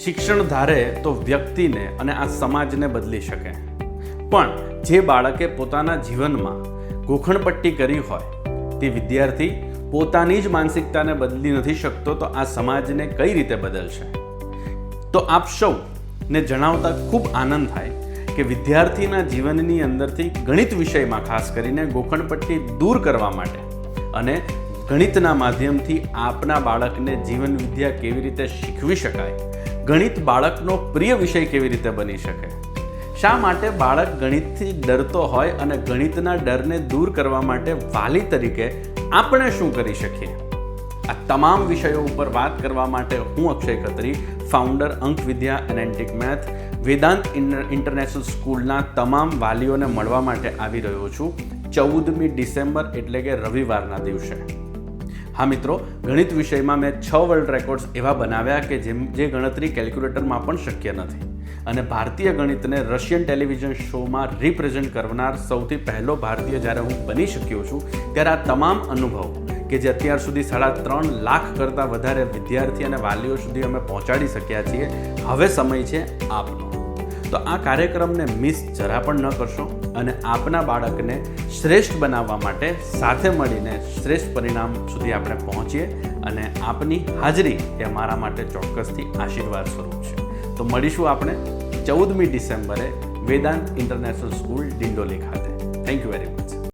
શિક્ષણ ધારે તો વ્યક્તિને અને આ સમાજને બદલી શકે, પણ જે બાળકે પોતાના જીવનમાં ગોખણપટ્ટી કરી હોય તે વિદ્યાર્થી પોતાની જ માનસિકતાને બદલી નથી શકતો તો આ સમાજને કઈ રીતે બદલશે? તો આપ સૌને જણાવતા ખૂબ આનંદ થાય કે વિદ્યાર્થીના જીવનની અંદરથી ગણિત વિષયમાં ખાસ કરીને ગોખણપટ્ટી દૂર કરવા માટે અને ગણિતના માધ્યમથી આપના બાળકને જીવન વિદ્યા કેવી રીતે શીખવી શકાય, ગણિત બાળકનો પ્રિય વિષય કેવી રીતે બની શકે, શા માટે બાળક ગણિતથી ડરતો હોય અને ગણિતના ડરને દૂર કરવા માટે વાલી તરીકે આપણે શું કરી શકીએ, આ તમામ વિષયો ઉપર વાત કરવા માટે હું અક્ષય ખત્રી, ફાઉન્ડર અંક વિદ્યા એનાલિટિક મેથ, વેદાંત ઇન્ટરનેશનલ સ્કૂલના તમામ વાલીઓને મળવા માટે આવી રહ્યો છું 14મી ડિસેમ્બર એટલે કે રવિવારના દિવસે. હા મિત્રો, ગણિત વિષયમાં મેં 6 વર્લ્ડ રેકોર્ડ્સ એવા બનાવ્યા કે જે ગણતરી કેલ્ક્યુલેટરમાં પણ શક્ય નથી, અને ભારતીય ગણિતને રશિયન ટેલિવિઝન શોમાં રિપ્રેઝેન્ટ કરનાર સૌથી પહેલો ભારતીય જ્યારે હું બની શક્યો છું, ત્યારે આ તમામ અનુભવ કે જે અત્યાર સુધી 3.5 લાખ કરતાં વધારે વિદ્યાર્થી અને વાલીઓ સુધી અમે પહોંચાડી શક્યા છીએ, હવે સમય છે આપનો. તો આ કાર્યક્રમને મિસ જરા પણ ન કરશો અને આપના બાળકને શ્રેષ્ઠ બનાવવા માટે સાથે મળીને શ્રેષ્ઠ પરિણામ સુધી આપણે પહોંચીએ, અને આપની હાજરી એ અમારા માટે ચોક્કસથી આશીર્વાદ સ્વરૂપ છે. તો મળીશું આપણે 14મી ડિસેમ્બરે વેદાંત ઇન્ટરનેશનલ સ્કૂલ ડિંડોલી ખાતે. Thank you very much.